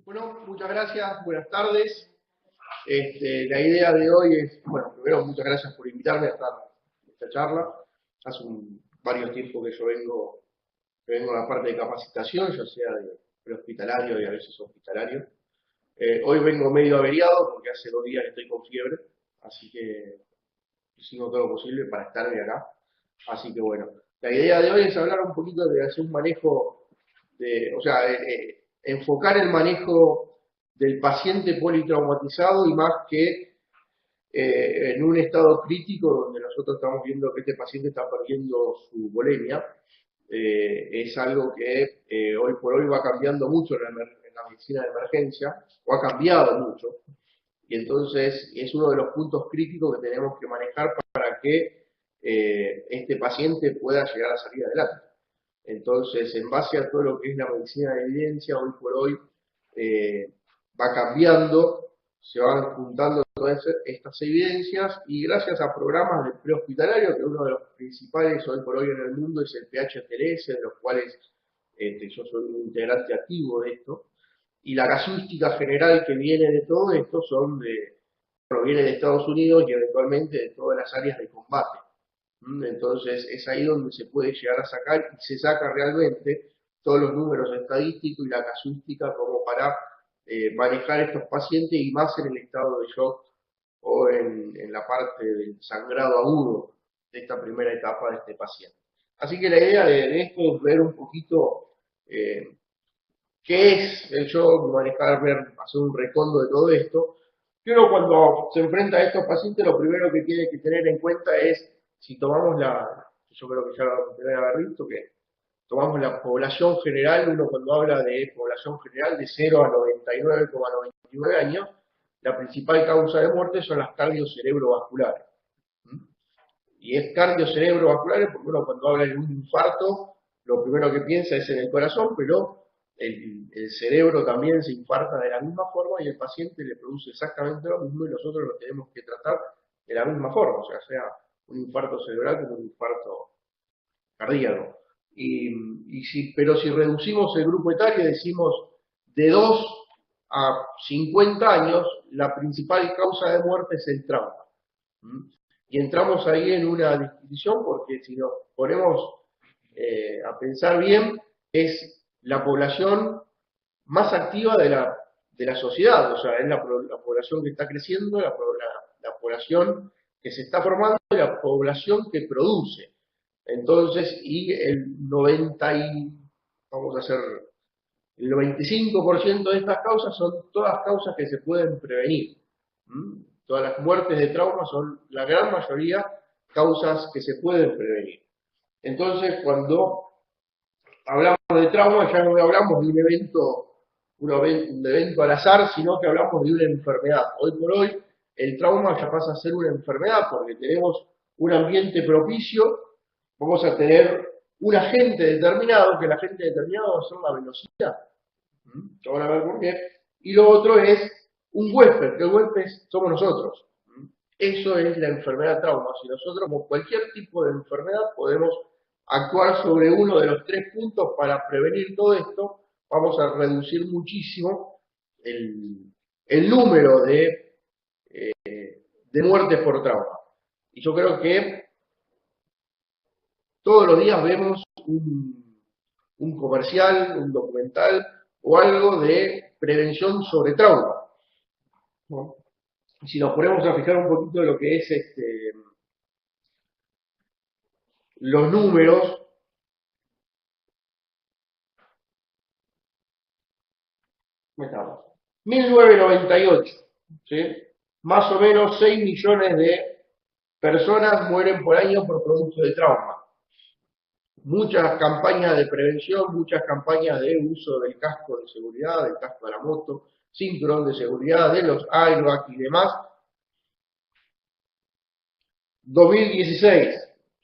Bueno, muchas gracias, buenas tardes. La idea de hoy es, bueno, primero muchas gracias por invitarme a esta charla. Hace varios tiempos que vengo a la parte de capacitación, ya sea de prehospitalario y a veces hospitalario. Hoy vengo medio averiado porque hace 2 días que estoy con fiebre, así que hicimos todo lo posible para estarme acá. Así que bueno, la idea de hoy es hablar un poquito de hacer un manejo enfocar el manejo del paciente politraumatizado y más que en un estado crítico donde nosotros estamos viendo que este paciente está perdiendo su volemia. Es algo que hoy por hoy va cambiando mucho en la medicina de emergencia, o ha cambiado mucho, y entonces es uno de los puntos críticos que tenemos que manejar para que este paciente pueda llegar a salir adelante. Entonces, en base a todo lo que es la medicina de evidencia, hoy por hoy eh, va cambiando, se van juntando todas estas evidencias y gracias a programas de prehospitalario, que uno de los principales hoy por hoy en el mundo es el PHTLS, de los cuales yo soy un integrante activo de esto, y la casuística general que viene de todo esto proviene de Estados Unidos y eventualmente de todas las áreas de combate. Entonces es ahí donde se puede llegar a sacar y se saca realmente todos los números estadísticos y la casuística como para manejar estos pacientes y más en el estado de shock o en la parte del sangrado agudo de esta primera etapa de este paciente. Así que la idea de esto es ver un poquito qué es el shock, manejar, ver, hacer un recondo de todo esto. Que uno cuando se enfrenta a estos pacientes lo primero que tiene que tener en cuenta es si tomamos yo creo que ya lo debe haber visto, que tomamos la población general, uno cuando habla de población general de 0 a 99,99 años, la principal causa de muerte son las cardiocerebrovasculares. Y es cardiocerebrovasculares porque uno cuando habla de un infarto, lo primero que piensa es en el corazón, pero el cerebro también se infarta de la misma forma y el paciente le produce exactamente lo mismo y nosotros lo tenemos que tratar de la misma forma, o sea un infarto cerebral como un infarto cardíaco. Pero si reducimos el grupo etario, decimos de 2 a 50 años, la principal causa de muerte es el trauma. Y entramos ahí en una discusión porque si nos ponemos a pensar bien, es la población más activa de la sociedad, o sea, es la población que está creciendo, la población que se está formando y la población que produce. Entonces, y vamos a hacer, el 95% de estas causas son todas causas que se pueden prevenir. Todas las muertes de trauma son, la gran mayoría, causas que se pueden prevenir. Entonces, cuando hablamos de trauma, ya no hablamos de un evento al azar, sino que hablamos de una enfermedad. Hoy por hoy, el trauma ya pasa a ser una enfermedad porque tenemos un ambiente propicio, vamos a tener un agente determinado, que el agente determinado va a ser la velocidad. Ya van a ver por qué. Y lo otro es un huésped, que el huésped somos nosotros. Eso es la enfermedad trauma. Si nosotros, como cualquier tipo de enfermedad, podemos actuar sobre uno de los 3 puntos para prevenir todo esto, vamos a reducir muchísimo el número de muertes por trauma. Y yo creo que todos los días vemos un comercial, un documental o algo de prevención sobre trauma, ¿no? Y si nos ponemos a fijar un poquito lo que es los números, 1998, ¿sí? Más o menos 6 millones de personas mueren por año por producto de trauma. Muchas campañas de prevención, muchas campañas de uso del casco de seguridad, del casco de la moto, cinturón de seguridad, de los airbags y demás. 2016,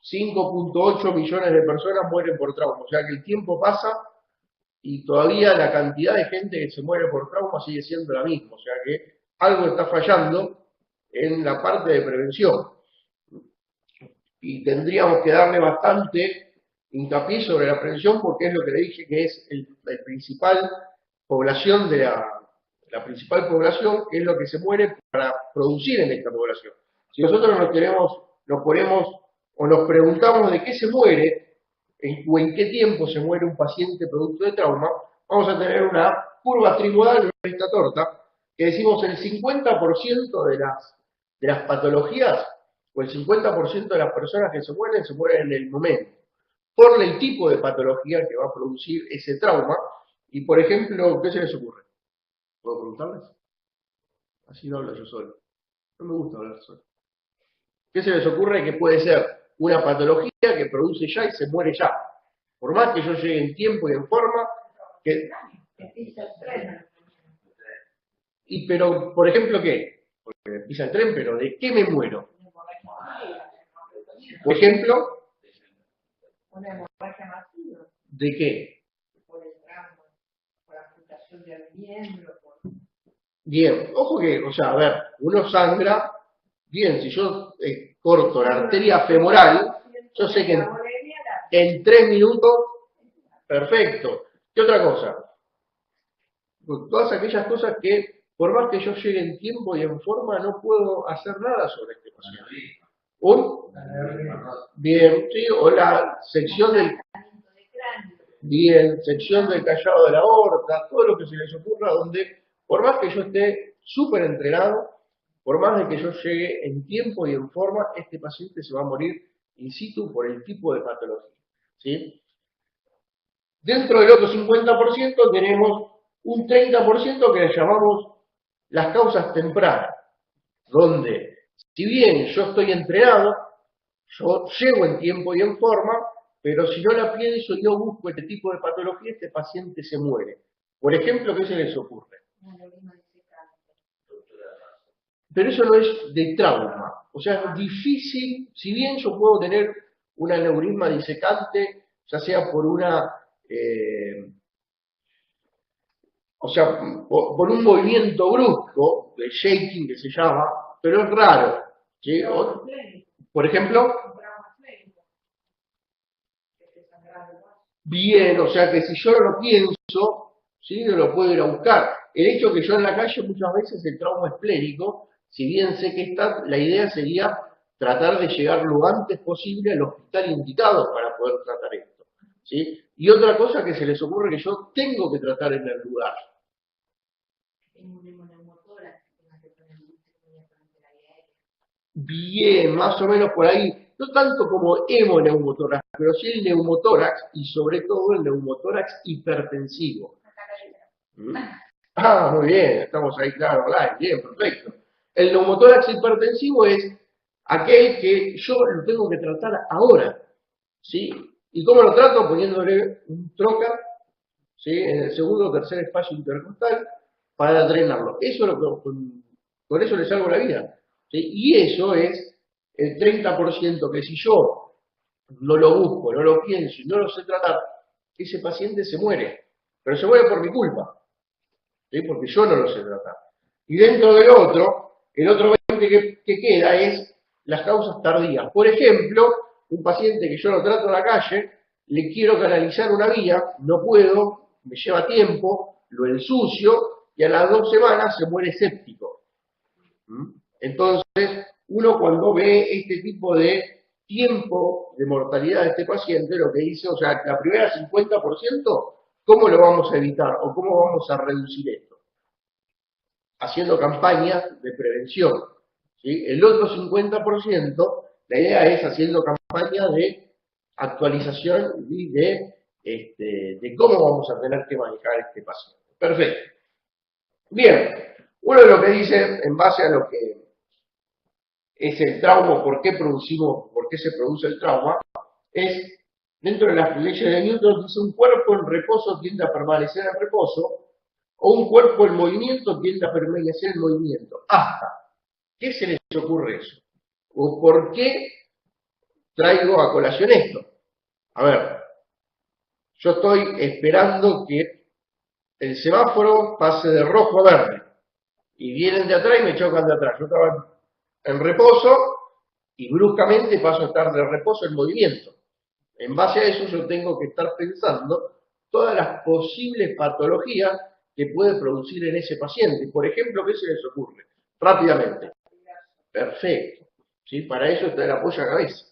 5.8 millones de personas mueren por trauma. O sea que el tiempo pasa y todavía la cantidad de gente que se muere por trauma sigue siendo la misma. O sea que algo está fallando en la parte de prevención. Y tendríamos que darle bastante hincapié sobre la prevención porque es lo que le dije que es el principal población la principal población, que es lo que se muere para producir en esta población. Si nosotros nos ponemos o nos preguntamos de qué se muere o en qué tiempo se muere un paciente producto de trauma, vamos a tener una curva trimodal en esta torta, que decimos el 50% de las patologías o el 50% de las personas que se mueren en el momento, por el tipo de patología que va a producir ese trauma. Y por ejemplo, ¿qué se les ocurre? ¿Puedo preguntarles? Así no hablo yo solo. No me gusta hablar solo. ¿Qué se les ocurre que puede ser una patología que produce ya y se muere ya? Por más que yo llegue en tiempo y en forma, que... Y pero, por ejemplo, ¿qué? Porque me pisa el tren, pero ¿de qué me muero? Por ejemplo, ¿de qué? Bien, ojo que, o sea, a ver, uno sangra, bien, si yo corto la arteria femoral, yo sé que en 3 minutos, perfecto. ¿Qué otra cosa? Pues todas aquellas cosas que, por más que yo llegue en tiempo y en forma, no puedo hacer nada sobre este paciente. Bien, sí, o la sección del... Bien, sección del callado de la aorta, todo lo que se les ocurra, donde por más que yo esté súper entrenado, por más de que yo llegue en tiempo y en forma, este paciente se va a morir in situ por el tipo de patología. ¿Sí? Dentro del otro 50% tenemos un 30% que le llamamos las causas tempranas, donde si bien yo estoy entrenado, yo llego en tiempo y en forma, pero si no la pienso y no busco este tipo de patología, este paciente se muere. Por ejemplo, ¿qué se les ocurre? Pero eso no es de trauma. O sea, es difícil, si bien yo puedo tener un aneurisma disecante, ya sea por una, o sea, por un movimiento brusco, de shaking que se llama, pero es raro. ¿Sí? Por ejemplo, bien, o sea que si yo no lo pienso, ¿sí? No lo puedo ir a buscar. El hecho que yo en la calle muchas veces el trauma esplénico, si bien sé que está, la idea sería tratar de llegar lo antes posible al hospital indicado para poder tratar esto. ¿Sí? Y otra cosa que se les ocurre que yo tengo que tratar en el lugar. Bien, más o menos por ahí, no tanto como hemoneumotórax, pero sí el neumotórax y sobre todo el neumotórax hipertensivo. ¿Mm? Ah, muy bien, estamos ahí, claro, online, bien, perfecto. El neumotórax hipertensivo es aquel que yo lo tengo que tratar ahora, ¿sí? ¿Y cómo lo trato? Poniéndole un trocar, ¿sí? En el segundo o tercer espacio intercostal para drenarlo. Eso es lo que, con eso le salvo la vida. ¿Sí? Y eso es el 30% que si yo no lo busco, no lo pienso y no lo sé tratar, ese paciente se muere. Pero se muere por mi culpa, ¿sí? Porque yo no lo sé tratar. Y dentro del otro, el otro 20 que queda es las causas tardías. Por ejemplo, un paciente que yo lo trato en la calle, le quiero canalizar una vía, no puedo, me lleva tiempo, lo ensucio y a las 2 semanas se muere séptico. Entonces, uno cuando ve este tipo de tiempo de mortalidad de este paciente, lo que dice, o sea, la primera 50%, ¿cómo lo vamos a evitar o cómo vamos a reducir esto? Haciendo campañas de prevención. ¿Sí? El otro 50%, la idea es haciendo campañas de actualización y de cómo vamos a tener que manejar este paciente. Perfecto. Bien, uno de lo que dice, en base a lo que es el trauma, por qué se produce el trauma, es, dentro de las leyes de Newton, dice un cuerpo en reposo tiende a permanecer en reposo, o un cuerpo en movimiento tiende a permanecer en movimiento. Hasta. ¿Qué se les ocurre eso? ¿O por qué traigo a colación esto? A ver, yo estoy esperando que el semáforo pase de rojo a verde, y vienen de atrás y me chocan de atrás. Yo estaba en reposo y bruscamente paso a estar de reposo en movimiento. En base a eso yo tengo que estar pensando todas las posibles patologías que puede producir en ese paciente. Por ejemplo, ¿qué se les ocurre? Rápidamente. Perfecto. ¿Sí? Para eso está el apoyo a cabeza.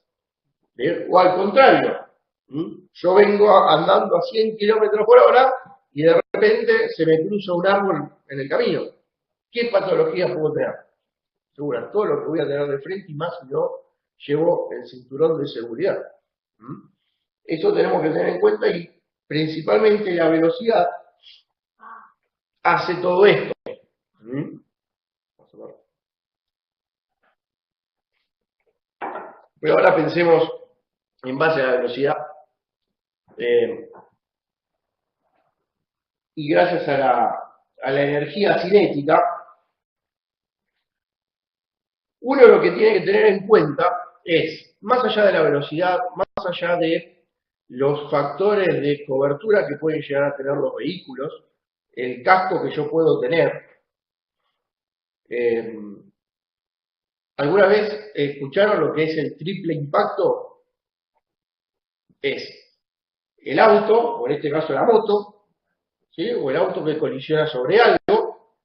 ¿Bien? O al contrario, yo vengo andando a 100 kilómetros por hora y de repente se me cruza un árbol en el camino. ¿Qué patologías puedo tener? Seguro, todo lo que voy a tener de frente y más si no llevo el cinturón de seguridad. Eso tenemos que tener en cuenta y principalmente la velocidad hace todo esto. Pero ahora pensemos en base a la velocidad y gracias a la energía cinética, uno lo que tiene que tener en cuenta es, más allá de la velocidad, más allá de los factores de cobertura que pueden llegar a tener los vehículos, el casco que yo puedo tener. ¿Alguna vez escucharon lo que es el triple impacto? Es el auto, o en este caso la moto, ¿sí? O el auto que colisiona sobre algo,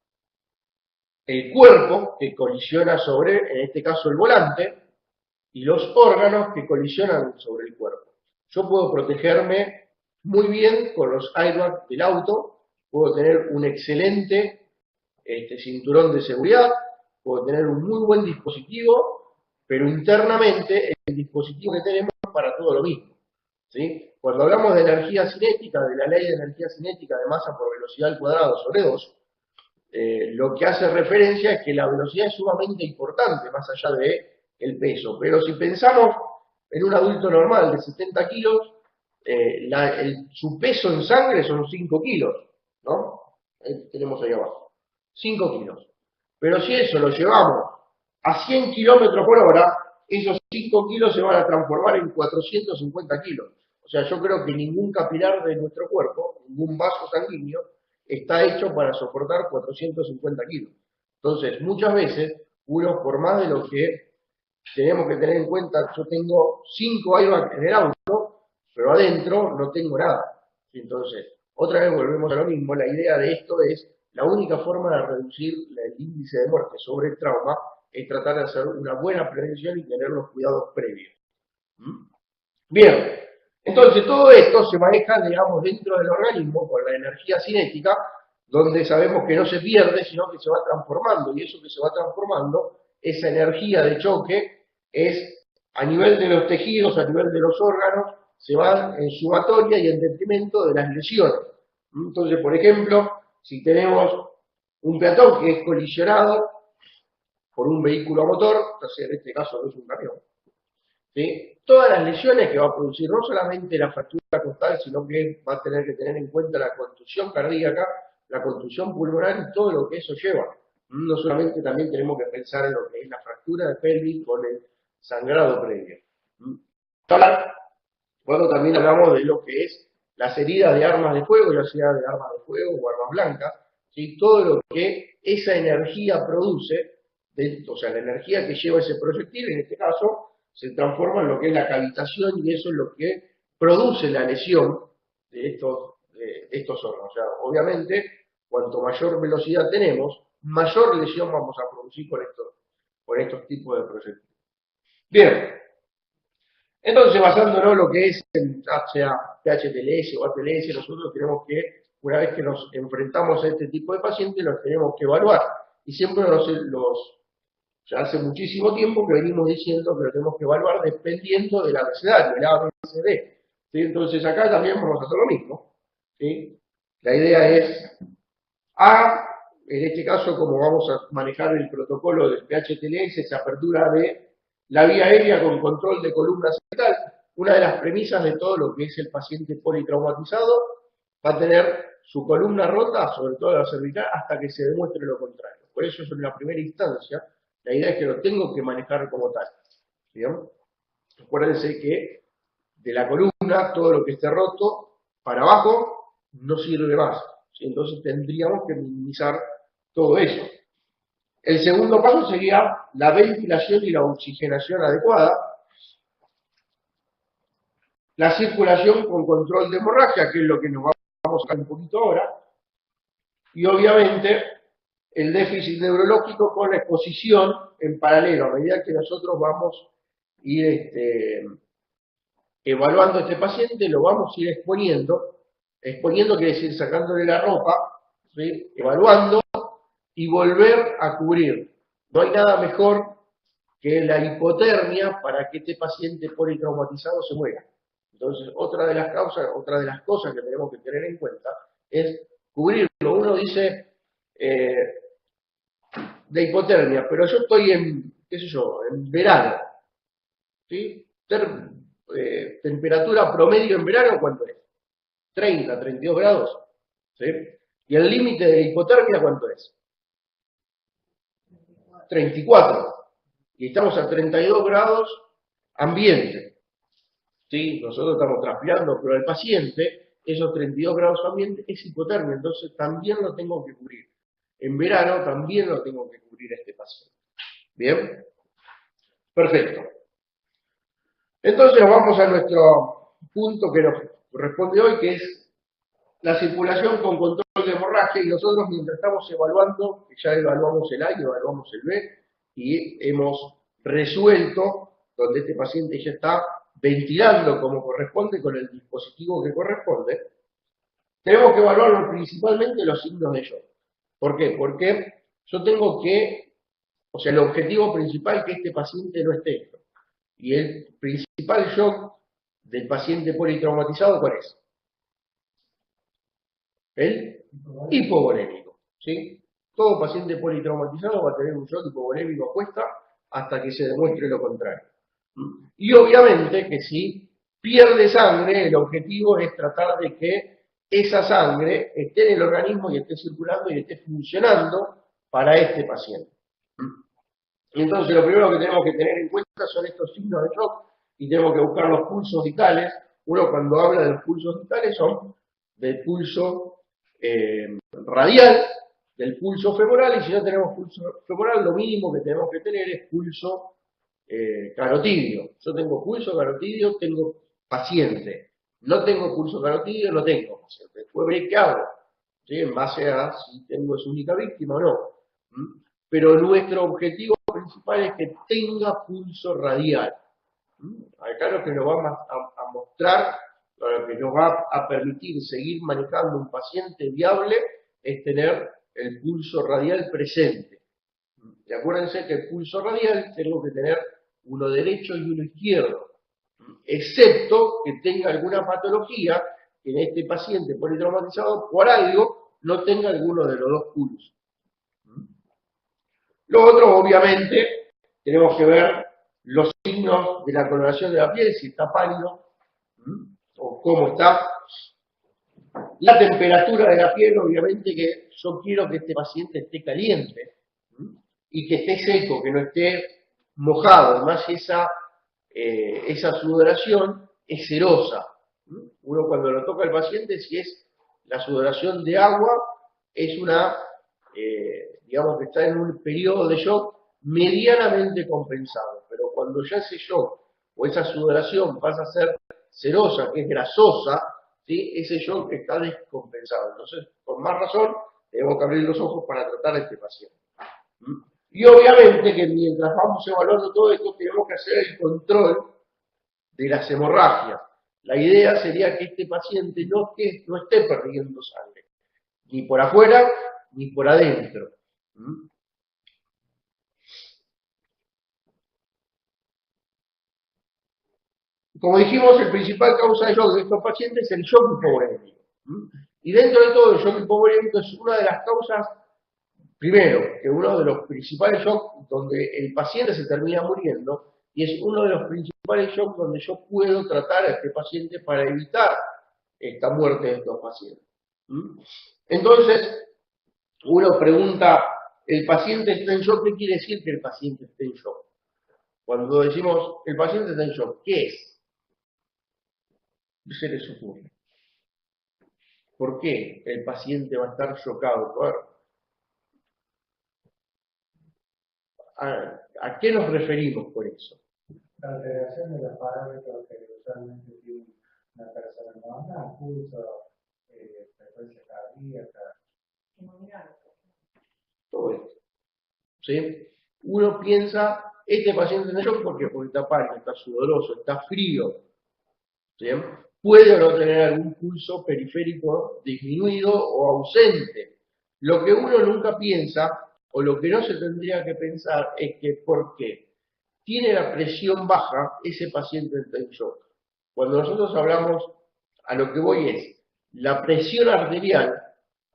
el cuerpo que colisiona sobre, en este caso, el volante, y los órganos que colisionan sobre el cuerpo. Yo puedo protegerme muy bien con los airbags del auto, puedo tener un excelente cinturón de seguridad, puedo tener un muy buen dispositivo, pero internamente el dispositivo que tenemos es para todo lo mismo. ¿Sí? Cuando hablamos de energía cinética, de la ley de energía cinética de masa por velocidad al cuadrado sobre 2, lo que hace referencia es que la velocidad es sumamente importante, más allá de el peso. Pero si pensamos en un adulto normal de 70 kilos, su peso en sangre son 5 kilos, ¿no? Tenemos ahí abajo. 5 kilos. Pero si eso lo llevamos a 100 kilómetros por hora, esos 5 kilos se van a transformar en 450 kilos. O sea, yo creo que ningún capilar de nuestro cuerpo, ningún vaso sanguíneo, está hecho para soportar 450 kilos. Entonces, muchas veces, uno, por más de lo que tenemos que tener en cuenta, yo tengo 5 airbags en el auto, pero adentro no tengo nada. Entonces, otra vez volvemos a lo mismo, la idea de esto es, la única forma de reducir el índice de muerte sobre el trauma es tratar de hacer una buena prevención y tener los cuidados previos. Bien, entonces todo esto se maneja, digamos, dentro del organismo con la energía cinética, donde sabemos que no se pierde, sino que se va transformando, y eso que se va transformando, esa energía de choque, es a nivel de los tejidos, a nivel de los órganos, se va en sumatoria y en detrimento de las lesiones. Entonces, por ejemplo, si tenemos un peatón que es colisionado por un vehículo a motor, entonces en este caso no es un camión, ¿sí? Todas las lesiones que va a producir, no solamente la fractura costal, sino que va a tener que tener en cuenta la contusión cardíaca, la contusión pulmonar y todo lo que eso lleva. No solamente también tenemos que pensar en lo que es la fractura de pelvis con el sangrado previo. Cuando también hablamos de lo que es las heridas de armas de fuego, ya sea de armas de fuego o armas blancas, ¿sí? Todo lo que esa energía produce, o sea, la energía que lleva ese proyectil, en este caso, se transforma en lo que es la cavitación y eso es lo que produce la lesión de estos órganos. O sea, obviamente, cuanto mayor velocidad tenemos, mayor lesión vamos a producir con estos tipos de proyectiles. Bien, entonces basándonos en lo que es sea PHTLS o ATLS, nosotros tenemos que, una vez que nos enfrentamos a este tipo de pacientes, los tenemos que evaluar. Y siempre ya hace muchísimo tiempo que venimos diciendo que lo tenemos que evaluar dependiendo del abecedario, el ABCD. ¿Sí? Entonces acá también vamos a hacer lo mismo. ¿Sí? La idea es A, en este caso, como vamos a manejar el protocolo del PHTLS, esa apertura de la vía aérea con control de columna cervical, una de las premisas de todo lo que es el paciente politraumatizado, va a tener su columna rota, sobre todo la cervical, hasta que se demuestre lo contrario. Por eso en la primera instancia, la idea es que lo tengo que manejar como tal. ¿Bien? Acuérdense que de la columna, todo lo que esté roto, para abajo, no sirve más. ¿Sí? Entonces tendríamos que minimizar todo eso. El segundo paso sería la ventilación y la oxigenación adecuada, la circulación con control de hemorragia, que es lo que nos vamos a ver un poquito ahora, y obviamente el déficit neurológico con la exposición en paralelo. A medida que nosotros vamos a ir evaluando a este paciente, lo vamos a ir exponiendo quiere decir sacándole la ropa, ¿sí? Evaluando y volver a cubrir. No hay nada mejor que la hipotermia para que este paciente politraumatizado se muera. Entonces, otra de las causas, otra de las cosas que tenemos que tener en cuenta es cubrirlo. Uno dice de hipotermia, pero yo estoy en, qué sé yo, en verano, ¿sí? Temperatura promedio en verano, ¿cuánto es? 30, 32 grados, ¿sí? Y el límite de hipotermia, ¿cuánto es? 34. Y estamos a 32 grados ambiente, ¿sí? Nosotros estamos transpirando, pero el paciente, esos 32 grados ambiente es hipotermia, entonces también lo tengo que cubrir. En verano también lo tengo que cubrir a este paciente. ¿Bien? Perfecto. Entonces vamos a nuestro punto que nos corresponde hoy, que es la circulación con control de hemorragia, y nosotros mientras estamos evaluando, ya evaluamos el A y evaluamos el B, y hemos resuelto, donde este paciente ya está ventilando como corresponde con el dispositivo que corresponde, tenemos que evaluar principalmente los signos de shock. ¿Por qué? Porque yo tengo que, o sea, el objetivo principal es que este paciente no esté esto. Y el principal shock del paciente politraumatizado, ¿cuál es? El hipovolémico, ¿sí? Todo paciente politraumatizado va a tener un shock hipovolémico a cuesta hasta que se demuestre lo contrario. Y obviamente que si pierde sangre, el objetivo es tratar de que esa sangre esté en el organismo y esté circulando y esté funcionando para este paciente. Y entonces lo primero que tenemos que tener en cuenta son estos signos de shock y tenemos que buscar los pulsos vitales. Uno cuando habla de los pulsos vitales son del pulso radial, del pulso femoral, y si no tenemos pulso femoral, lo mínimo que tenemos que tener es pulso carotidio. Yo tengo pulso carotidio, tengo paciente. No tengo pulso carotidio, no tengo paciente. Después veré qué hago, ¿sí? En base a si tengo su única víctima o no. Pero nuestro objetivo principal es que tenga pulso radial. Acá lo que nos va a mostrar, lo que nos va a permitir seguir manejando un paciente viable es tener el pulso radial presente. Y acuérdense que el pulso radial tengo que tener uno derecho y uno izquierdo, excepto que tenga alguna patología que en este paciente politraumatizado por algo no tenga alguno de los dos pulsos. Lo otro, obviamente, tenemos que ver los signos de la coloración de la piel, si está pálido, o cómo está. La temperatura de la piel, obviamente que yo quiero que este paciente esté caliente, y que esté seco, que no esté mojado. Además, esa sudoración es serosa. Uno cuando lo toca al paciente, si es la sudoración de agua, es una, digamos que está en un periodo de shock medianamente compensado. Pero cuando ya ese shock o esa sudoración pasa a ser serosa, que es grasosa, ¿sí? Ese shock está descompensado. Entonces, por más razón, tenemos que abrir los ojos para tratar a este paciente. Y obviamente que mientras vamos evaluando todo esto, tenemos que hacer el control de las hemorragias. La idea sería que este paciente no esté perdiendo sangre, ni por afuera ni por adentro. Como dijimos, el principal causa de shock de estos pacientes es el shock hipovolémico. Y dentro de todo, el shock hipovolémico es una de las causas, primero, que uno de los principales shocks donde el paciente se termina muriendo, y es uno de los principales shocks donde yo puedo tratar a este paciente para evitar esta muerte de estos pacientes. Entonces, uno pregunta, ¿el paciente está en shock? ¿Qué quiere decir que el paciente esté en shock? Cuando decimos, el paciente está en shock, ¿qué es? ¿Qué se les ocurre? ¿Por qué el paciente va a estar chocado? ¿A qué nos referimos por eso? La alteración de los parámetros que usualmente tiene una persona normal, pulso, frecuencia cardíaca. Todo esto. ¿Sí? Uno piensa, este paciente en shock porque está pálido, está sudoroso, está frío. ¿Sí? Puede o no tener algún pulso periférico disminuido o ausente. Lo que uno nunca piensa, o lo que no se tendría que pensar, es que porque tiene la presión baja, ese paciente está en shock. Cuando nosotros hablamos, a lo que voy es, la presión arterial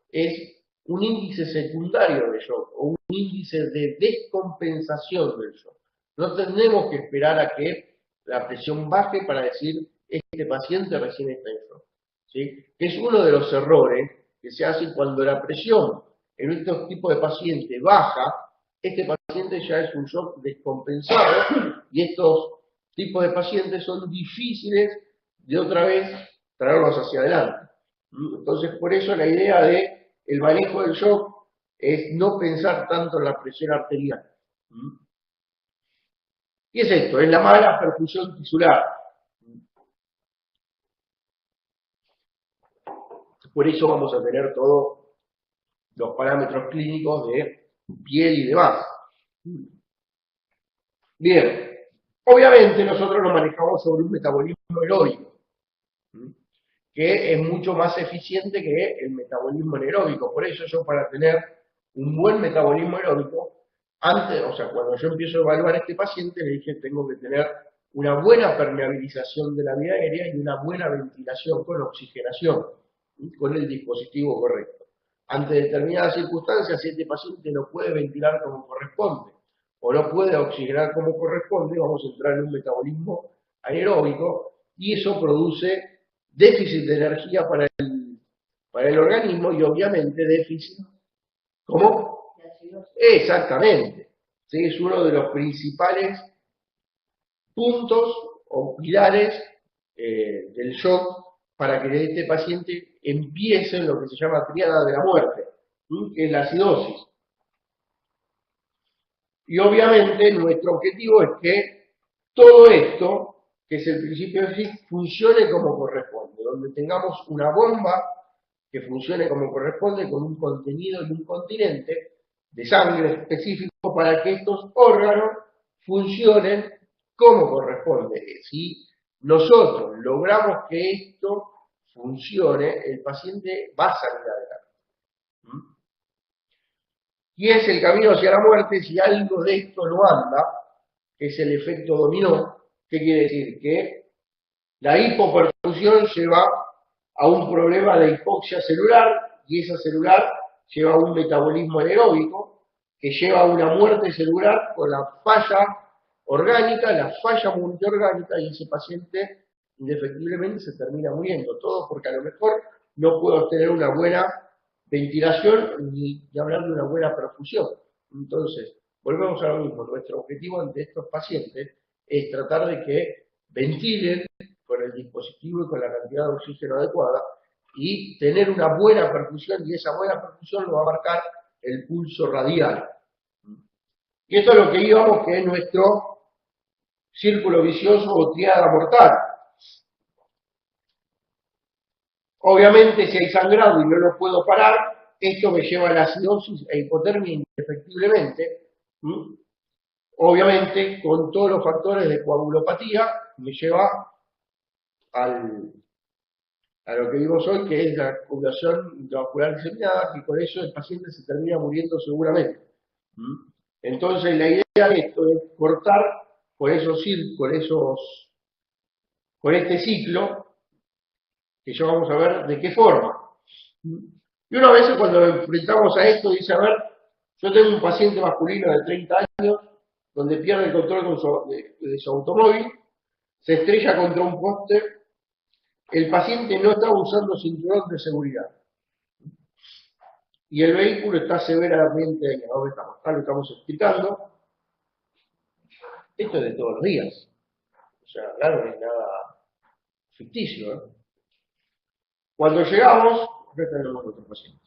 es un índice secundario de shock, o un índice de descompensación del shock. No tenemos que esperar a que la presión baje para decir, este paciente recién está en shock. ¿Sí? Es uno de los errores que se hacen cuando la presión en estos tipos de pacientes baja, este paciente ya es un shock descompensado y estos tipos de pacientes son difíciles de otra vez traerlos hacia adelante. Entonces, por eso la idea de el manejo del shock es no pensar tanto en la presión arterial. ¿Qué es esto? Es la mala perfusión tisular. Por eso vamos a tener todos los parámetros clínicos de piel y demás. Bien, obviamente nosotros nos manejamos sobre un metabolismo aeróbico, que es mucho más eficiente que el metabolismo anaeróbico. Por eso yo, para tener un buen metabolismo aeróbico, antes, o sea, cuando yo empiezo a evaluar a este paciente, le dije tengo que tener una buena permeabilización de la vía aérea y una buena ventilación con oxigenación, con el dispositivo correcto. Ante determinadas circunstancias, si este paciente no puede ventilar como corresponde o no puede oxigenar como corresponde, vamos a entrar en un metabolismo anaeróbico y eso produce déficit de energía para el organismo y obviamente déficit. ¿Cómo? Exactamente. ¿Sí? Es uno de los principales puntos o pilares del shock para que este paciente empiece lo que se llama tríada de la muerte, que es la acidosis. Y obviamente nuestro objetivo es que todo esto, que es el principio de FIC, funcione como corresponde, donde tengamos una bomba que funcione como corresponde con un contenido y un continente de sangre específico para que estos órganos funcionen como corresponde. Si nosotros logramos que esto funcione, el paciente va a salir adelante. Y es el camino hacia la muerte si algo de esto no anda, que es el efecto dominó. ¿Qué quiere decir? Que la hipoperfusión lleva a un problema de hipoxia celular y esa celular lleva a un metabolismo anaeróbico que lleva a una muerte celular con la falla orgánica, la falla multiorgánica y ese paciente indefectiblemente se termina muriendo. Todo porque a lo mejor no puede obtener una buena ventilación ni hablar de una buena perfusión. Entonces, volvemos a lo mismo. Nuestro objetivo ante estos pacientes es tratar de que ventilen con el dispositivo y con la cantidad de oxígeno adecuada y tener una buena perfusión, y esa buena perfusión lo va a marcar el pulso radial. Y esto es lo que íbamos, que es nuestro círculo vicioso o triada mortal. Obviamente, si hay sangrado y no lo puedo parar, esto me lleva a la acidosis e hipotermia indefectiblemente. Obviamente, con todos los factores de coagulopatía, me lleva a lo que vimos hoy, que es la coagulación intravascular diseminada, y con eso el paciente se termina muriendo seguramente. Entonces, la idea de esto es cortar con este ciclo, que ya vamos a ver de qué forma. Y una vez cuando enfrentamos a esto, dice, a ver, yo tengo un paciente masculino de 30 años, donde pierde el control de su automóvil, se estrella contra un poste, el paciente no está usando cinturón de seguridad. Y el vehículo está severamente dañado. Acá lo estamos explicando. Esto es de todos los días. O sea, claro, no es nada ficticio, ¿eh? Cuando llegamos, acá tenemos otro paciente.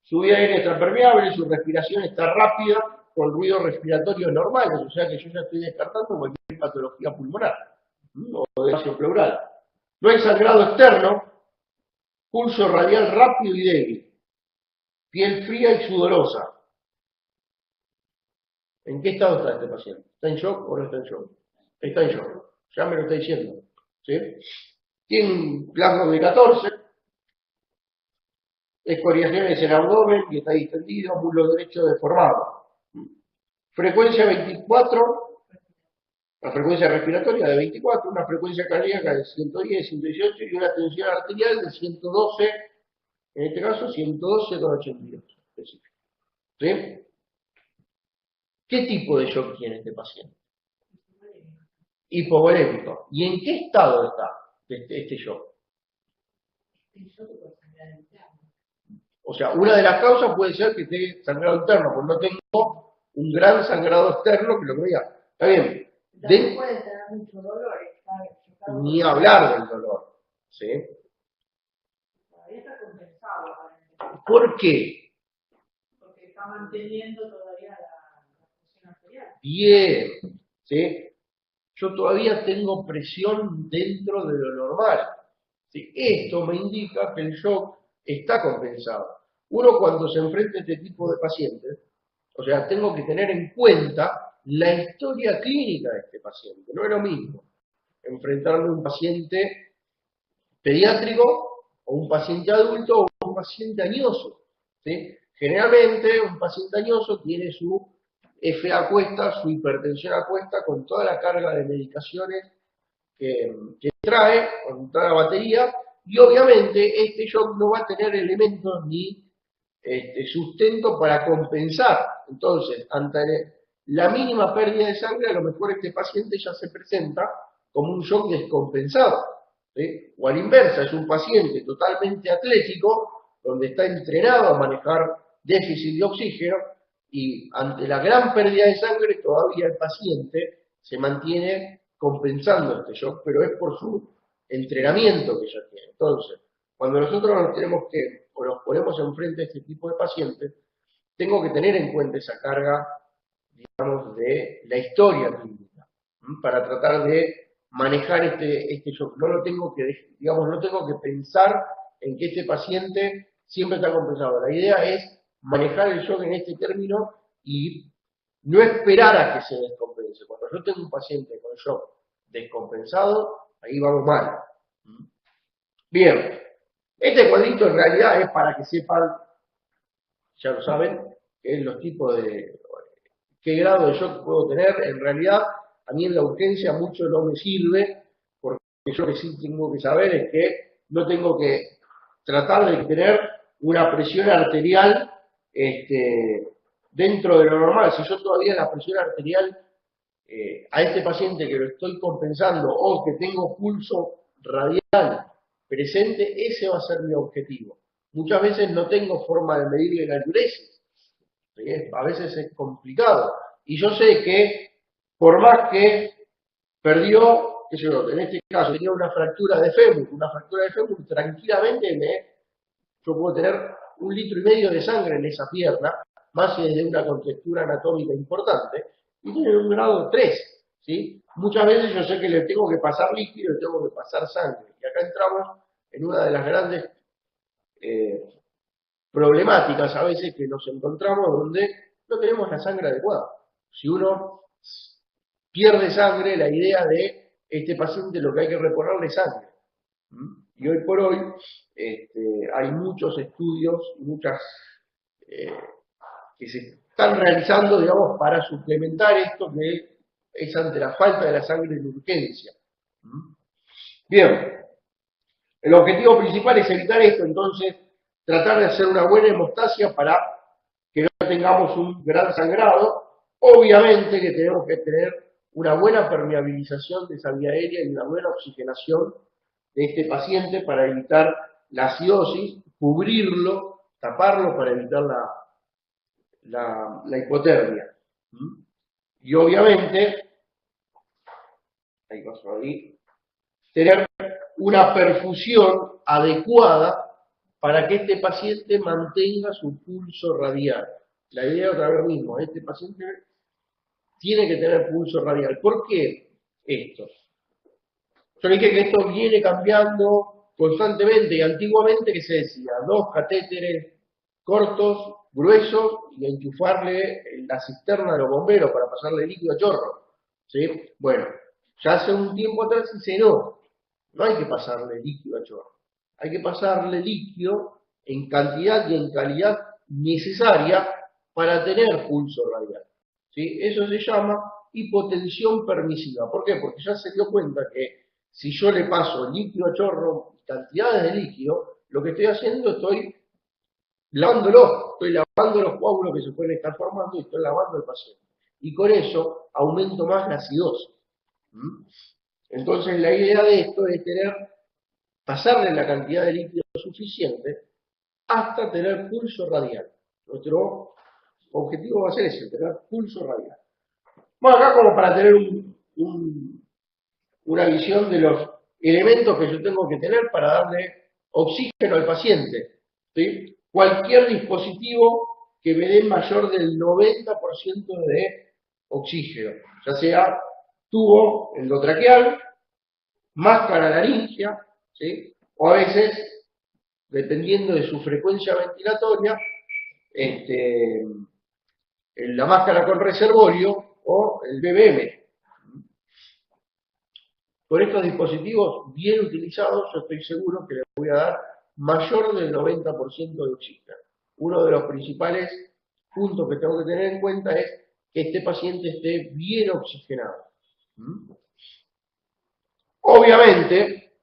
Su vía aérea está permeable, su respiración está rápida, con ruidos respiratorios normales, o sea que yo ya estoy descartando cualquier patología pulmonar o de espacio pleural. No hay sangrado externo, pulso radial rápido y débil, piel fría y sudorosa. ¿En qué estado está este paciente? ¿Está en shock o no está en shock? Está en shock, ya me lo está diciendo. ¿Sí? Tiene un plasma de 14, escoriaciones en el abdomen y está distendido, muslo derecho deformado. Frecuencia 24, la frecuencia respiratoria de 24, una frecuencia cardíaca de 110, 118 y una tensión arterial de 112, en este caso 112,82 específico. ¿Sí? ¿Qué tipo de shock tiene este paciente? Hipovolémico. ¿Y en qué estado está este shock? O sea, una de las causas puede ser que esté sangrado interno, porque no tengo un gran sangrado externo que lo que diga. Está bien. También puede tener mucho dolor, ni hablar del dolor. ¿Sí? Todavía está compensado, aparentemente. ¿Por qué? Porque está manteniendo todavía la presión arterial. Bien. ¿Sí? Yo todavía tengo presión dentro de lo normal. ¿Sí? Esto me indica que el shock está compensado. Uno cuando se enfrenta a este tipo de pacientes, o sea, tengo que tener en cuenta la historia clínica de este paciente. No es lo mismo enfrentarme a un paciente pediátrico o un paciente adulto o un paciente añoso. ¿Sí? Generalmente un paciente añoso tiene su FA a cuesta, su hipertensión a cuesta, con toda la carga de medicaciones que trae, con toda la batería, y obviamente este shock no va a tener elementos ni sustento para compensar. Entonces, ante la mínima pérdida de sangre, a lo mejor este paciente ya se presenta como un shock descompensado. ¿Sí? O a la inversa, es un paciente totalmente atlético, donde está entrenado a manejar déficit de oxígeno, y ante la gran pérdida de sangre todavía el paciente se mantiene compensando este shock, pero es por su entrenamiento que ya tiene. Entonces, cuando nosotros nos tenemos que, o nos ponemos enfrente a este tipo de pacientes, tengo que tener en cuenta esa carga, digamos, de la historia clínica, para tratar de manejar este shock. No lo tengo que, digamos, no tengo que pensar en que este paciente siempre está compensado. La idea es manejar el shock en este término y no esperar a que se descompense. Cuando yo tengo un paciente con shock descompensado, ahí vamos mal. Bien, este cuadrito en realidad es para que sepan, ya lo saben, que es los tipos de, qué grado de shock puedo tener. En realidad, a mí en la urgencia mucho no me sirve, porque yo lo que sí tengo que saber es que no tengo que tratar de tener una presión arterial dentro de lo normal. Si yo todavía la presión arterial a este paciente que lo estoy compensando o que tengo pulso radial presente, ese va a ser mi objetivo. Muchas veces no tengo forma de medirle la diuresis. A veces es complicado. Y yo sé que por más que perdió, qué sé yo, en este caso tenía una fractura de fémur, tranquilamente yo puedo tener 1,5 litros de sangre en esa pierna, más si es de una contextura anatómica importante, y tiene un grado 3, ¿sí? Muchas veces yo sé que le tengo que pasar líquido, le tengo que pasar sangre, y acá entramos en una de las grandes problemáticas a veces que nos encontramos donde no tenemos la sangre adecuada. Si uno pierde sangre, la idea de este paciente lo que hay que reponerle es sangre. Y hoy por hoy hay muchos estudios, muchas que se están realizando, digamos, para suplementar esto que es ante la falta de la sangre en urgencia. Bien, el objetivo principal es evitar esto, entonces tratar de hacer una buena hemostasia para que no tengamos un gran sangrado. Obviamente que tenemos que tener una buena permeabilización de esa vía aérea y una buena oxigenación de este paciente para evitar la acidosis, cubrirlo, taparlo para evitar la hipotermia. Y obviamente, tener una perfusión adecuada para que este paciente mantenga su pulso radial. La idea otra vez mismo, este paciente tiene que tener pulso radial. ¿Por qué esto? Yo dije que esto viene cambiando constantemente y antiguamente que se decía, 2 catéteres cortos, gruesos, y enchufarle la cisterna de los bomberos para pasarle líquido a chorro. ¿Sí? Bueno, ya hace un tiempo atrás se dice no hay que pasarle líquido a chorro. Hay que pasarle líquido en cantidad y en calidad necesaria para tener pulso radial. ¿Sí? Eso se llama hipotensión permisiva. ¿Por qué? Porque ya se dio cuenta que si yo le paso líquido a chorro, cantidades de líquido, lo que estoy haciendo estoy lavándolo, estoy lavando los coágulos que se pueden estar formando y estoy lavando el paciente. Y con eso aumento más la acidosis. Entonces la idea de esto es pasarle la cantidad de líquido suficiente hasta tener pulso radial. Nuestro objetivo va a ser ese, tener pulso radial. Bueno, acá como para tener una visión de los elementos que yo tengo que tener para darle oxígeno al paciente. ¿Sí? Cualquier dispositivo que me dé mayor del 90% de oxígeno, ya sea tubo endotraqueal, máscara laringea, ¿sí? O a veces, dependiendo de su frecuencia ventilatoria, la máscara con reservorio o el BBM. Con estos dispositivos bien utilizados, yo estoy seguro que les voy a dar mayor del 90% de oxígeno. Uno de los principales puntos que tengo que tener en cuenta es que este paciente esté bien oxigenado. Obviamente,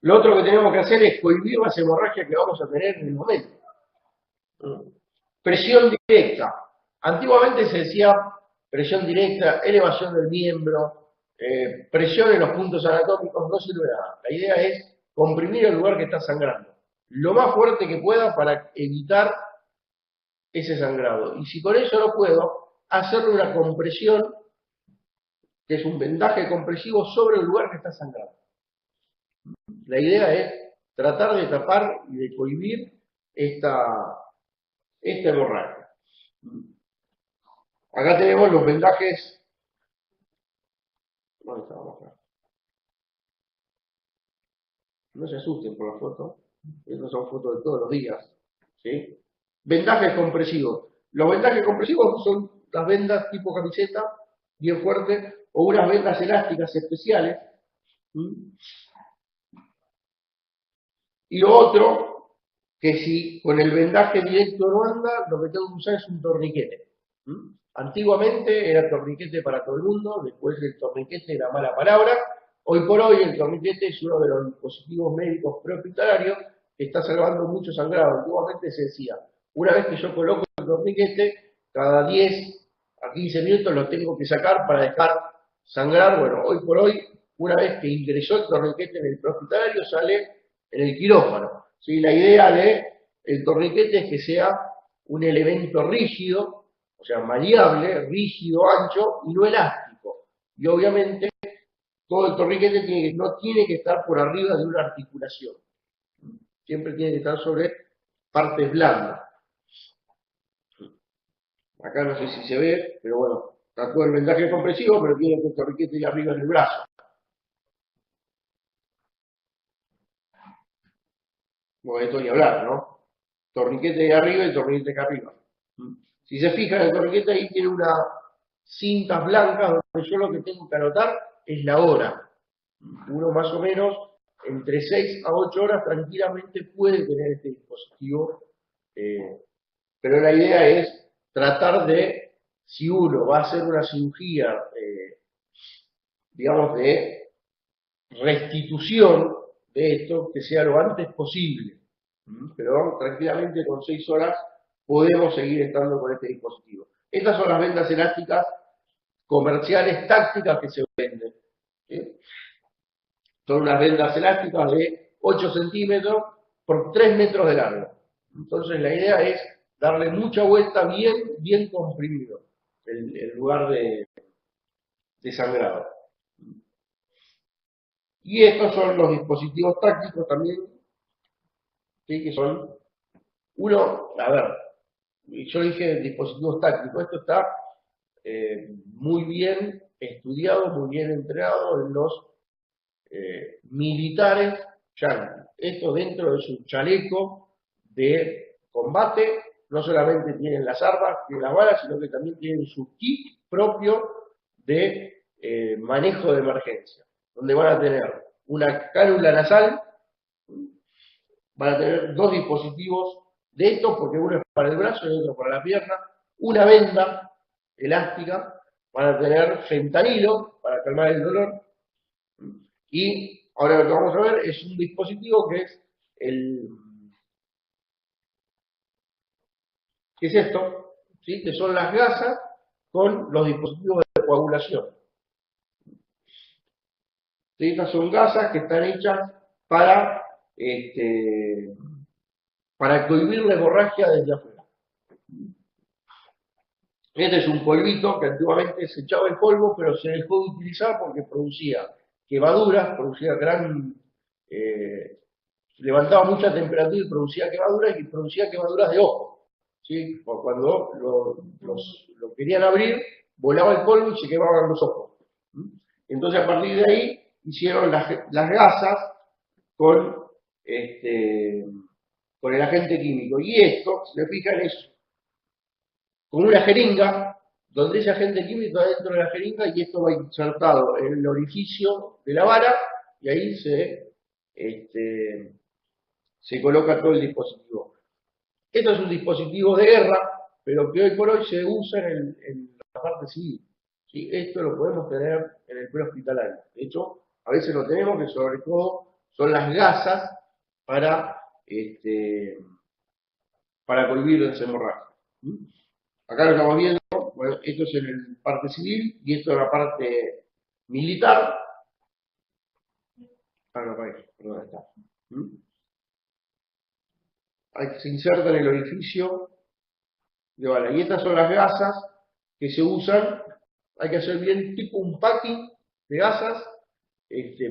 lo otro que tenemos que hacer es cohibir las hemorragias que vamos a tener en el momento. Presión directa. Antiguamente se decía presión directa, elevación del miembro, presión en los puntos anatómicos, no sirve de nada. La idea es comprimir el lugar que está sangrando lo más fuerte que pueda para evitar ese sangrado. Y si con eso no puedo, hacerle una compresión, que es un vendaje compresivo sobre el lugar que está sangrando. La idea es tratar de tapar y de cohibir esta hemorragia. Acá tenemos los vendajes. ¿Dónde estábamos acá? No se asusten por la foto. Estas son fotos de todos los días. ¿Sí? Vendajes compresivos. Los vendajes compresivos son las vendas tipo camiseta, bien fuerte, o unas vendas elásticas especiales. Y lo otro, que si con el vendaje directo no anda, lo que tengo que usar es un torniquete. Antiguamente era torniquete para todo el mundo, después el torniquete era mala palabra. Hoy por hoy el torniquete es uno de los dispositivos médicos prehospitalarios que está salvando mucho sangrado. Antiguamente se decía, una vez que yo coloco el torniquete, cada 10 a 15 minutos lo tengo que sacar para dejar sangrar. Bueno, hoy por hoy, una vez que ingresó el torniquete en el prehospitalario, sale en el quirófano. ¿Sí? La idea del torniquete es que sea un elemento rígido, o sea, maleable, rígido, ancho y no elástico. Y obviamente todo el torniquete no tiene que estar por arriba de una articulación. Siempre tiene que estar sobre partes blandas. Acá no sé si se ve, pero bueno, está todo el vendaje compresivo, pero tiene que el torniquete ahí arriba en el brazo. Bueno, esto ni hablar, ¿no? Torniquete de arriba y torniquete acá arriba. Si se fijan, el torniquete ahí tiene unas cintas blancas donde yo lo que tengo que anotar es la hora. Uno más o menos entre 6 a 8 horas tranquilamente puede tener este dispositivo, pero la idea es tratar de, si uno va a hacer una cirugía, digamos, de restitución de esto, que sea lo antes posible. Pero tranquilamente con 6 horas podemos seguir estando con este dispositivo. Estas son las vendas elásticas comerciales tácticas que se venden. ¿Sí? Son unas vendas elásticas de 8 centímetros por 3 metros de largo. Entonces la idea es darle mucha vuelta bien comprimido el lugar de sangrado. Y estos son los dispositivos tácticos también, ¿sí? Que son uno, a ver, yo dije dispositivos tácticos, esto está muy bien estudiado, muy bien entrenado en los militares yanquis. Esto dentro de su chaleco de combate, no solamente tienen las armas, tienen las balas, sino que también tienen su kit propio de manejo de emergencia, donde van a tener una cánula nasal, van a tener dos dispositivos de estos, porque uno es para el brazo y otro para la pierna, una venda elástica, van a tener fentanilo para calmar el dolor, y ahora lo que vamos a ver es un dispositivo que es ¿qué es esto? ¿Sí? Que son las gasas con los dispositivos de coagulación. ¿Sí? Estas son gasas que están hechas para cohibir la hemorragia desde afuera. Este es un polvito que antiguamente se echaba el polvo, pero se dejó de utilizar porque producía quemaduras, producía levantaba mucha temperatura y producía quemaduras de ojo. ¿Sí? Por cuando lo querían abrir, volaba el polvo y se quemaban los ojos. Entonces a partir de ahí hicieron las gasas con el agente químico. Y esto, si se fijan, es con una jeringa, donde ese agente químico está dentro de la jeringa y esto va insertado en el orificio de la vara y ahí se coloca todo el dispositivo. Esto es un dispositivo de guerra, pero que hoy por hoy se usa en la parte civil. ¿Sí? Esto lo podemos tener en el prehospitalario. De hecho, a veces lo tenemos, que sobre todo son las gasas para cohibir las hemorragias. Acá lo estamos viendo, bueno, esto es en la parte civil y esto es la parte militar. Ah, no, perdón, está. Se inserta en el orificio de bala. Y estas son las gasas que se usan. Hay que hacer bien tipo un packing de gasas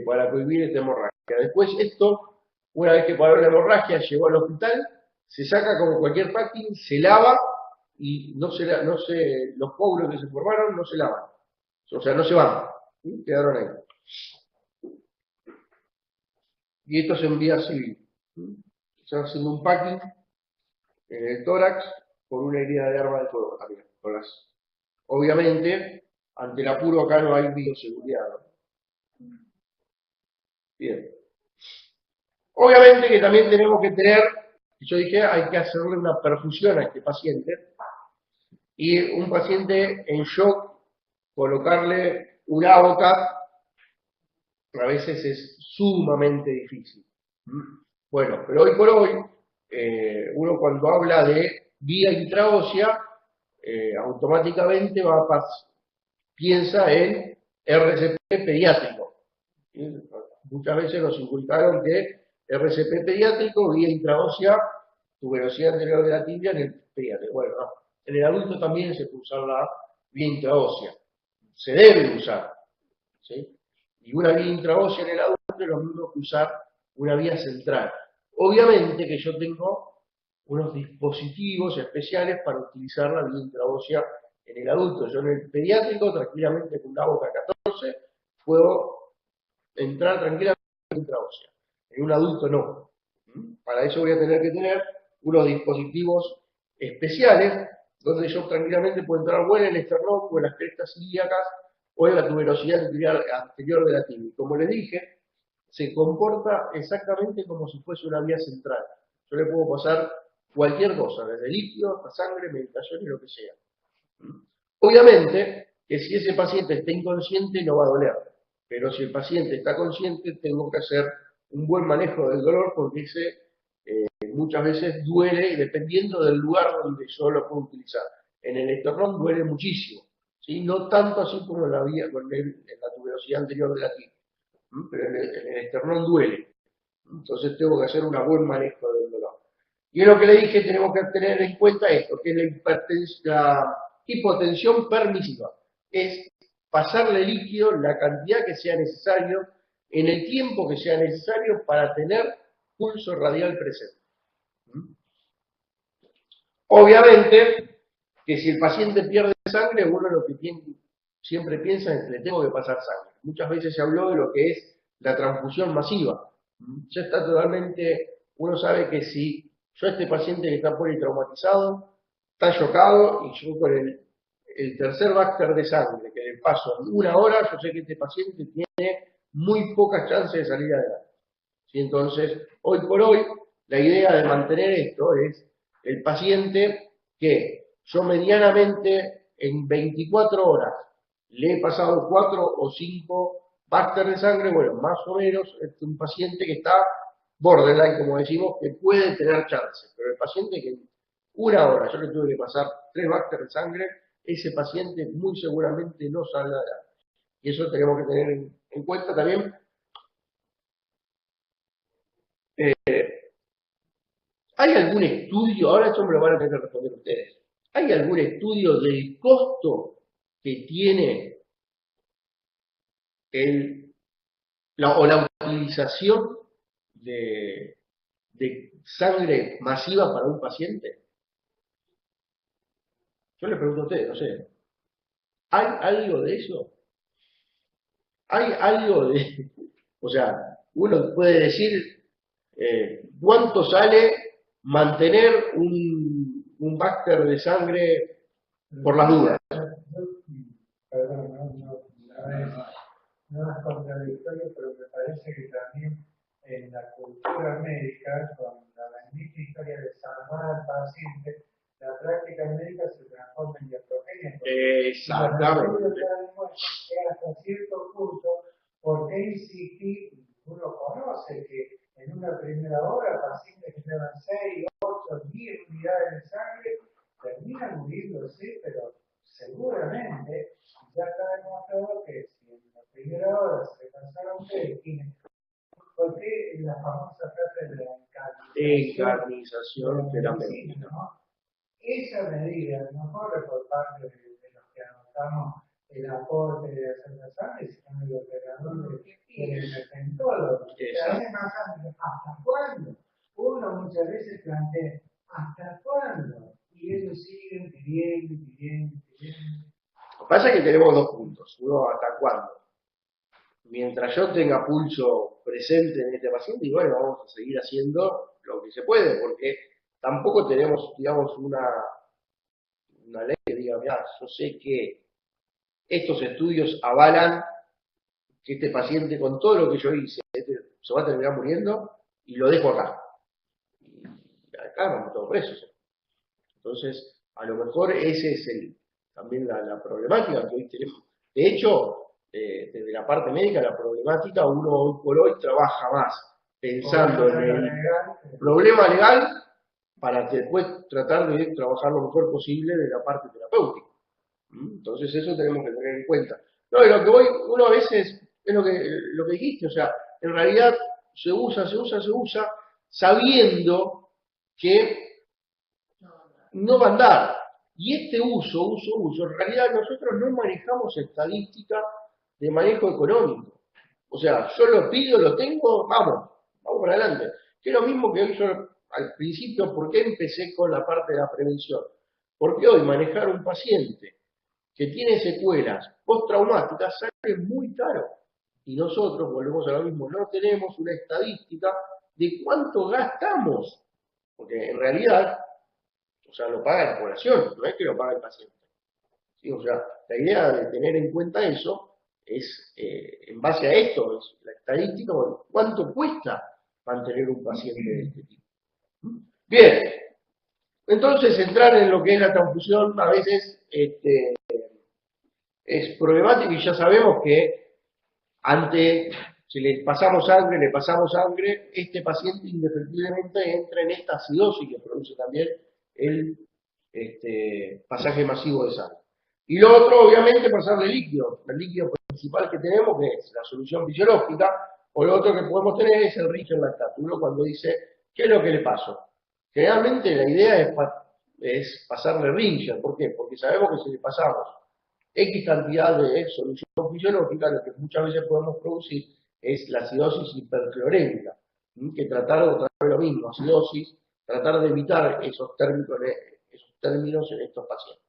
para cohibir esta hemorragia. Después esto, una vez que paró la hemorragia, llegó al hospital, se saca como cualquier packing, se lava y los coágulos que se formaron no se lavan. O sea, no se van. ¿Sí? Quedaron ahí. Y esto es en vía civil. Se está haciendo un packing en el tórax con una herida de arma de fuego también. Obviamente, ante el apuro acá no hay bioseguridad. Bien. Obviamente que también tenemos que tener, yo dije, hay que hacerle una perfusión a este paciente. Y un paciente en shock, colocarle un AVOCAP, a veces es sumamente difícil. Bueno, pero hoy por hoy, uno cuando habla de vía intraósea, automáticamente piensa en RCP pediátrico. ¿Sí? Muchas veces nos inculcaron que RCP pediátrico, vía intraósea, tuberosidad anterior de la tibia en el pediátrico. Bueno, no. En el adulto también se puede usar la vía intraósea. Se debe usar. ¿Sí? Y una vía intraósea en el adulto es lo mismo que usar una vía central. Obviamente que yo tengo unos dispositivos especiales para utilizar la vía intraósea en el adulto. Yo en el pediátrico, tranquilamente con una boca 14, puedo entrar tranquilamente en la intraósea. En un adulto no. Para eso voy a tener que tener unos dispositivos especiales donde yo tranquilamente puedo entrar o en el esternón, o en las crestas ilíacas, o en la tuberosidad anterior de la tibia. Como les dije, se comporta exactamente como si fuese una vía central. Yo le puedo pasar cualquier cosa, desde líquido hasta sangre, medicación y lo que sea. Obviamente que si ese paciente está inconsciente no va a doler, pero si el paciente está consciente tengo que hacer un buen manejo del dolor porque muchas veces duele dependiendo del lugar donde yo lo puedo utilizar. En el esternón duele muchísimo, ¿sí? No tanto así como en la tuberosidad anterior de la tibia, pero en el esternón duele. Entonces tengo que hacer un buen manejo del dolor. Y en lo que le dije tenemos que tener en cuenta esto, que es la hipotensión permisiva. Es pasarle líquido la cantidad que sea necesario, en el tiempo que sea necesario para tener pulso radial presente. Obviamente que si el paciente pierde sangre, uno lo que siempre piensa es que le tengo que pasar sangre. Muchas veces se habló de lo que es la transfusión masiva. Ya está totalmente, uno sabe que si yo a este paciente que está politraumatizado, está chocado y yo con el tercer Baxter de sangre que le paso en 1 hora, yo sé que este paciente tiene muy pocas chances de salir adelante. ¿Sí? Entonces, hoy por hoy, la idea de mantener esto es el paciente que yo medianamente en 24 horas le he pasado 4 o 5 Baxter de sangre, bueno, más o menos es un paciente que está borderline, como decimos, que puede tener chances, pero el paciente que en 1 hora yo le tuve que pasar 3 Baxter de sangre, ese paciente muy seguramente no saldrá adelante. Y eso tenemos que tener en cuenta también. ¿Hay algún estudio, ahora esto me lo van a tener que responder ustedes, ¿hay algún estudio del costo que tiene la utilización de sangre masiva para un paciente? Yo le pregunto a ustedes, no sé, ¿hay algo de eso? ¿Hay algo de, o sea, uno puede decir cuánto sale mantener un Baxter de sangre por las dudas? Perdón, no es contradictorio, pero me parece que también en la cultura médica, con la bendita historia de salvar al paciente, la práctica médica se transforma en iatrogenia. Exactamente. Hasta cierto punto, porque insistir, uno conoce que en una primera hora pacientes que llevan 6, 8, 10 unidades de sangre terminan muriéndose, pero seguramente ya está demostrado que si en la primera hora se pasaron ustedes, porque la famosa frase de la encarnización terapéutica, ¿no? Esa medida no corre por parte de los que anotamos el aporte de hacer la sangre, sino del operador del emergentólogo. ¿Hasta cuándo? Uno muchas veces plantea, ¿hasta cuándo? Y ellos siguen pidiendo. Lo que pasa es que tenemos dos puntos. Uno, ¿hasta cuándo? Mientras yo tenga pulso presente en este paciente, y bueno, vamos a seguir haciendo lo que se puede, porque tampoco tenemos, digamos, una ley que diga, mira, yo sé que estos estudios avalan que este paciente con todo lo que yo hice se va a terminar muriendo y lo dejo acá. Y acá vamos todos presos. Entonces, a lo mejor ese es también la problemática que hoy tenemos. De hecho, desde la parte médica, la problemática, uno hoy por hoy trabaja más pensando en el problema legal para después tratar de trabajar lo mejor posible de la parte terapéutica. Entonces eso tenemos que tener en cuenta. No, de lo que voy, uno a veces, es lo que dijiste, o sea, en realidad se usa, sabiendo que no va a andar. Y este uso, en realidad nosotros no manejamos estadística de manejo económico. O sea, yo lo pido, lo tengo, vamos para adelante. Que es lo mismo que yo al principio, ¿por qué empecé con la parte de la prevención? Porque hoy manejar un paciente que tiene secuelas postraumáticas sale muy caro. Y nosotros, volvemos a lo mismo, no tenemos una estadística de cuánto gastamos. Porque en realidad, o sea, lo paga la población, no es que lo paga el paciente. ¿Sí? O sea, la idea de tener en cuenta eso es, en base a esto, es la estadística, bueno, cuánto cuesta mantener un paciente de este tipo. Bien, entonces entrar en lo que es la transfusión a veces es problemático y ya sabemos que si le pasamos sangre, este paciente indefectiblemente entra en esta acidosis que produce también el pasaje masivo de sangre. Y lo otro, obviamente, pasarle líquido. El líquido principal que tenemos, que es la solución fisiológica, o lo otro que podemos tener es el rico lactato. Uno cuando dice, ¿qué es lo que le paso? Generalmente la idea es pasarle Ringer. ¿Por qué? Porque sabemos que si le pasamos X cantidad de solución fisiológica, lo que muchas veces podemos producir es la acidosis hiperclorémica, que tratar de lo mismo, acidosis, tratar de evitar esos términos en estos pacientes.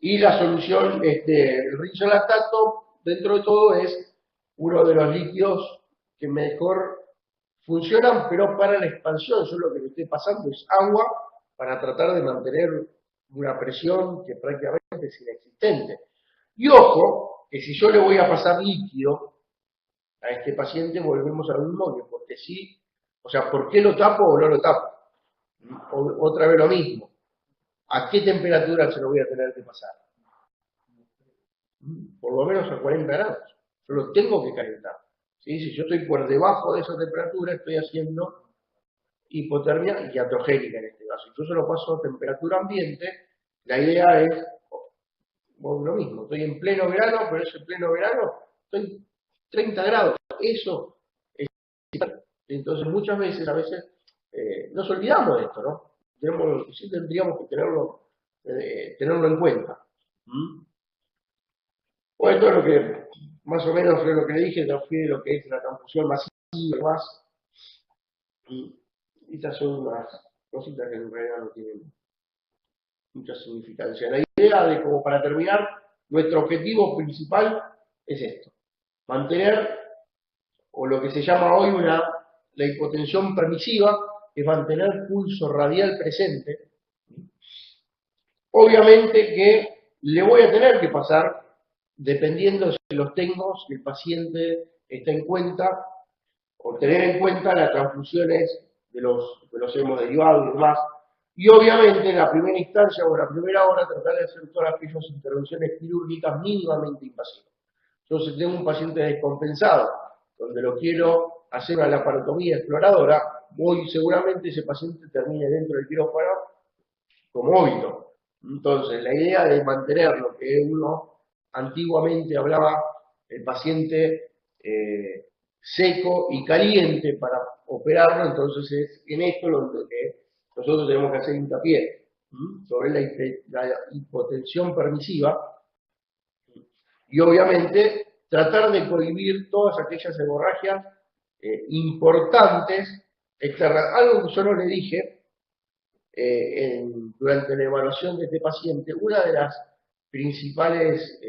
Y la solución, el rizo lactato, dentro de todo, es uno de los líquidos que mejor funcionan, pero para la expansión. Yo lo que le estoy pasando es agua para tratar de mantener una presión que prácticamente es inexistente. Y ojo, que si yo le voy a pasar líquido a este paciente, volvemos al mismo, que porque sí, o sea, ¿por qué lo tapo o no lo tapo? Otra vez lo mismo. ¿A qué temperatura se lo voy a tener que pasar? Por lo menos a 40 grados. Yo lo tengo que calentar. ¿Sí? Si yo estoy por debajo de esa temperatura, estoy haciendo hipotermia hiatogénica en este caso. Si yo se lo paso a temperatura ambiente, la idea es lo mismo. Estoy en pleno verano, pero ese pleno verano estoy 30 grados. Eso es. Entonces, muchas veces, nos olvidamos de esto, ¿no? Sí tendríamos que tenerlo en cuenta. Bueno, esto es lo que, más o menos, es lo que le dije, no fue lo que es la transfusión masiva y demás. Y estas son unas cositas que en realidad no tienen mucha significancia. La idea de, como para terminar, nuestro objetivo principal es esto: mantener, o lo que se llama hoy la hipotensión permisiva, que es mantener pulso radial presente. Obviamente que le voy a tener que pasar, dependiendo si los tengo, si el paciente está en cuenta, o tener en cuenta las transfusiones de los hemoderivados y demás. Y obviamente en la primera instancia o en la primera hora tratar de hacer todas aquellas intervenciones quirúrgicas mínimamente invasivas. Entonces, si tengo un paciente descompensado, donde lo quiero hacer una laparotomía exploradora, seguramente ese paciente termine dentro del quirófano como óbito. Entonces, la idea de mantener lo que uno antiguamente hablaba, el paciente seco y caliente para operarlo, entonces es en esto lo que nosotros tenemos que hacer hincapié, sobre la hipotensión permisiva, y obviamente tratar de cohibir todas aquellas hemorragias importantes externas. Algo que yo no le dije durante la evaluación de este paciente, una de las principales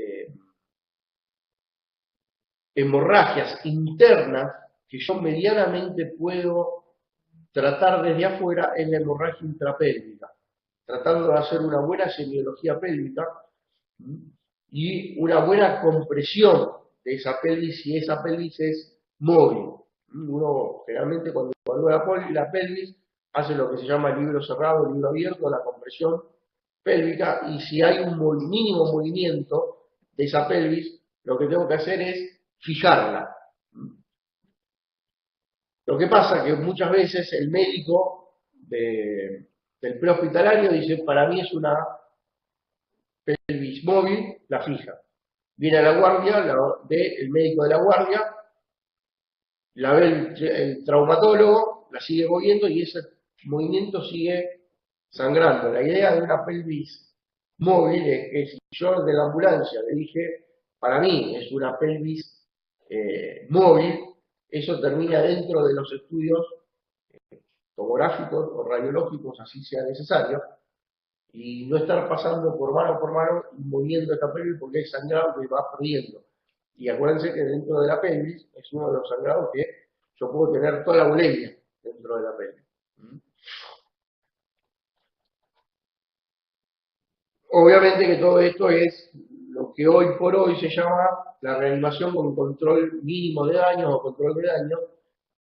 hemorragias internas que yo medianamente puedo tratar desde afuera es la hemorragia intrapélvica, tratando de hacer una buena semiología pélvica y una buena compresión de esa pelvis, si esa pelvis es móvil. Uno generalmente cuando evalúa la pelvis hace lo que se llama libro cerrado, libro abierto, la compresión pélvica, y si hay un mínimo movimiento de esa pelvis, lo que tengo que hacer es fijarla. Lo que pasa es que muchas veces el médico del prehospitalario dice: para mí es una pelvis móvil, la fija. Viene a la guardia, el médico de la guardia, la ve el traumatólogo, la sigue moviendo y ese movimiento sigue sangrando. La idea de una pelvis móvil es que si yo de la ambulancia le dije: para mí es una pelvis móvil, eso termina dentro de los estudios tomográficos o radiológicos, así sea necesario, y no estar pasando por mano y moviendo esta pelvis porque es sangrado que va perdiendo. Y acuérdense que dentro de la pelvis es uno de los sangrados que yo puedo tener toda la bulimia dentro de la pelvis. Obviamente que todo esto es lo que hoy por hoy se llama la reanimación con control mínimo de daños o control de daños,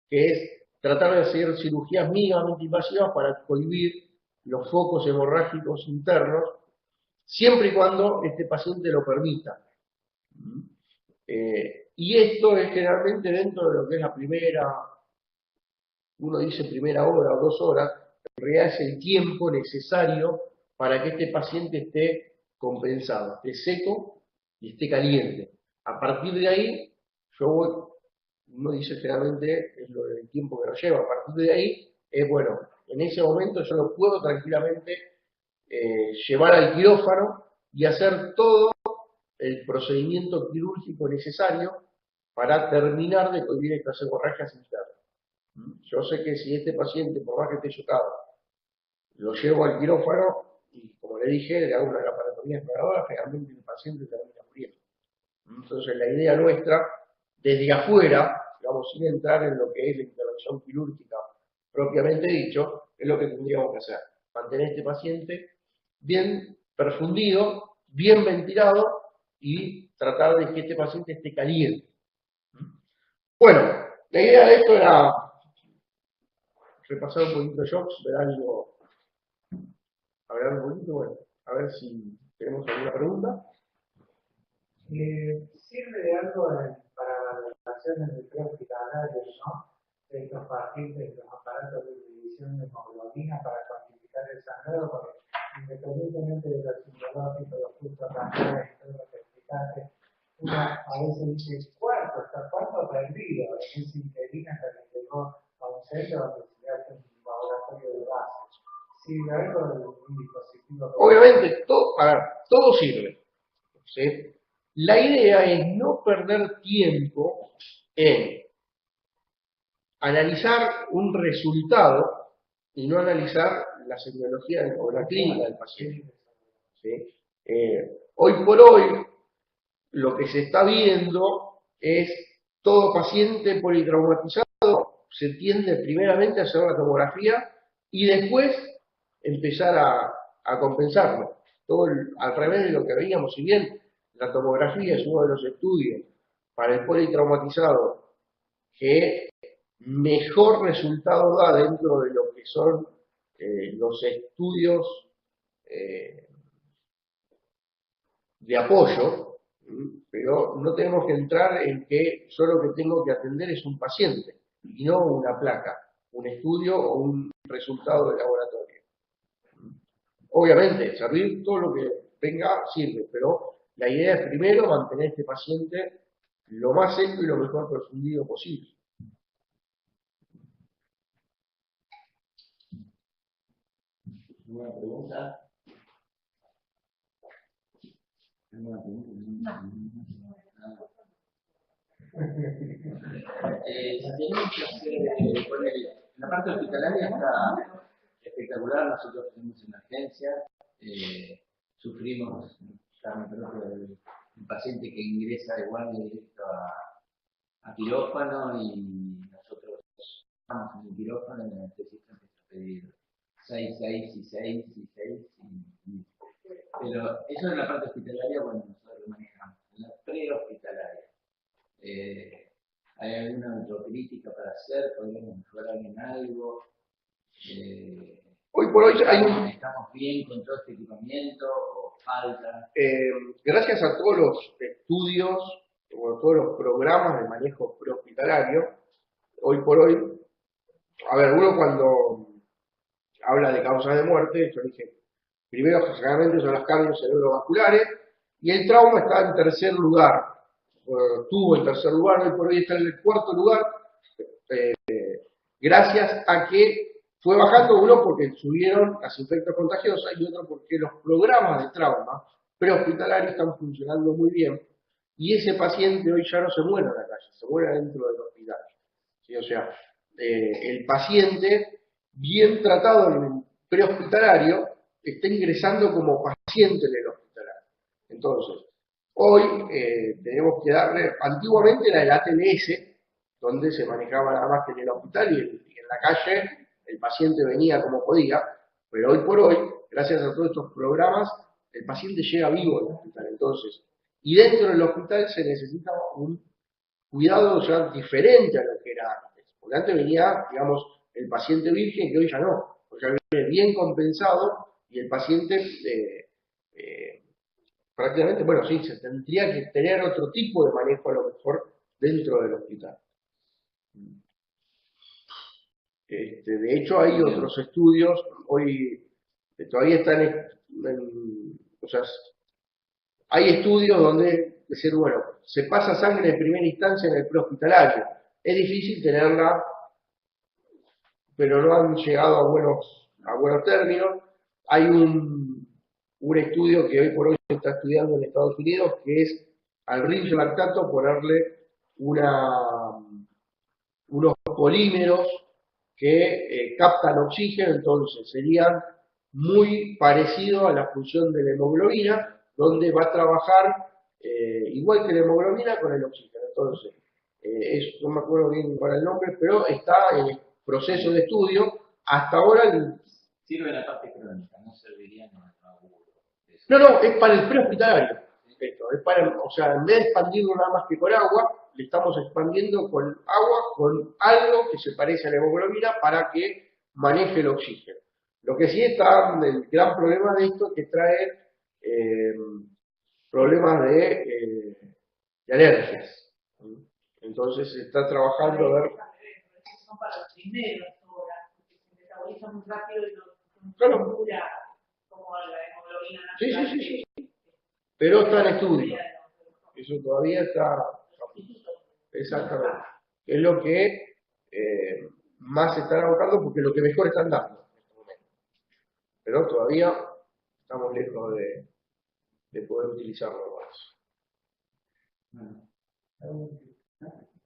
que es tratar de hacer cirugías mínimamente invasivas para cohibir los focos hemorrágicos internos, siempre y cuando este paciente lo permita. Y esto es generalmente dentro de lo que es la uno dice primera hora o 2 horas, en realidad es el tiempo necesario para que este paciente esté compensado, esté seco y esté caliente. A partir de ahí, uno dice generalmente es el tiempo que nos lleva. A partir de ahí, bueno, en ese momento yo lo puedo tranquilamente llevar al quirófano y hacer todo el procedimiento quirúrgico necesario para terminar de cohibir estas hemorragias internas. Yo sé que si este paciente, por más que esté chocado, lo llevo al quirófano y, como le dije, le hago una laparotomía exploradora, generalmente el paciente termina muriendo. Entonces, la idea nuestra desde afuera, digamos, sin entrar en lo que es la intervención quirúrgica propiamente dicho, es lo que tendríamos que hacer. Mantener este paciente bien perfundido, bien ventilado y tratar de que este paciente esté caliente. Bueno, la idea de esto era repasar un poquito de shocks, ver algo, hablar un poquito, bueno, a ver si tenemos alguna pregunta. ¿Sirve de algo para valoraciones de prehospitalarios, ¿no? De estos pacientes, los aparatos de medición de hemoglobina para cuantificar el sangrado? Porque independientemente de lo sintomático, los puntos basales y todo lo que explicaste, uno a veces dice, ¿cuánto? ¿Hasta cuánto aprendido? Es interina hasta que llegó a un centro donde se hace un laboratorio de base. ¿Sirve algo de un dispositivo? Obviamente, todo sirve, ¿sí? La idea es no perder tiempo en analizar un resultado y no analizar la semiología o la clínica del paciente. ¿Sí? Hoy por hoy, lo que se está viendo es todo paciente politraumatizado se tiende primeramente a hacer la tomografía y después empezar a compensarlo. Todo al revés de lo que veíamos, si bien la tomografía es uno de los estudios para el politraumatizado que mejor resultado da dentro de lo que son los estudios de apoyo, pero no tenemos que entrar en que yo lo que tengo que atender es un paciente y no una placa, un estudio o un resultado de laboratorio. Obviamente, servir todo lo que venga sirve, pero la idea es primero mantener a este paciente lo más seco y lo mejor perfundido posible. ¿Alguna pregunta? ¿Alguna pregunta? Si tenemos que hacer, la parte hospitalaria está espectacular, nosotros tenemos emergencia, sufrimos carne propia del paciente que ingresa de guardia directo a quirófano y nosotros estamos en el quirófano y el anestesista empieza a pedir 6, 6 y 6 y 6 pero eso en la parte hospitalaria, bueno, nosotros lo manejamos. En la prehospitalaria, ¿hay alguna autocrítica para hacer? ¿Podemos mejorar en algo? Hoy por hoy ¿Estamos bien con todo este equipamiento o falta? Gracias a todos los estudios, o todos los programas de manejo prehospitalario, hoy por hoy, a ver, uno cuando habla de causas de muerte, yo dije, primero generalmente son las cardios cerebrovasculares, y el trauma está en tercer lugar, tuvo en tercer lugar, hoy por hoy está en el cuarto lugar, gracias a que fue bajando, uno porque subieron las infectas contagiosas y otro porque los programas de trauma prehospitalarios están funcionando muy bien y ese paciente hoy ya no se muere en la calle, se muere dentro del hospital. ¿Sí? O sea, el paciente bien tratado en el prehospitalario está ingresando como paciente en el hospitalario. Entonces, hoy tenemos que darle, antiguamente era el ATLS, donde se manejaba nada más que en el hospital y en la calle el paciente venía como podía, pero hoy por hoy, gracias a todos estos programas, el paciente llega vivo al hospital. Entonces, y dentro del hospital se necesita un cuidado ya diferente a lo que era antes. Porque antes venía, digamos, el paciente virgen, que hoy ya no, porque ya viene bien compensado y el paciente prácticamente, bueno, sí, se tendría que tener otro tipo de manejo a lo mejor dentro del hospital. De hecho, hay otros estudios, hoy todavía están o sea, hay estudios donde decir, bueno, se pasa sangre de primera instancia en el prehospitalario. Es difícil tenerla, pero no han llegado a buenos términos. Hay un estudio que hoy por hoy se está estudiando en Estados Unidos, que es al rilsulactato ponerle unos polímeros que captan oxígeno, entonces serían muy parecidos a la función de la hemoglobina, donde va a trabajar igual que la hemoglobina con el oxígeno. Entonces, no me acuerdo bien cuál es el nombre, pero está en proceso de estudio. Hasta ahora, Sirve la parte crónica, no serviría en el agudo. no, es para el prehospitalario. Esto, es para, o sea, en vez de expandirlo nada más que con agua, le estamos expandiendo con agua, con algo que se parece a la hemoglobina para que maneje el oxígeno. Lo que sí está, el gran problema de esto es que trae problemas de alergias. Entonces se está trabajando a ver. Son para los primeros horas, porque se metaboliza muy rápido y no Claro. dura como la hemoglobina Sí, natural. sí, sí, sí. Pero está en estudio. Eso todavía está. Exactamente. Es lo que más se están abocando porque es lo que mejor están dando en este momento. Pero todavía estamos lejos de poder utilizarlo más.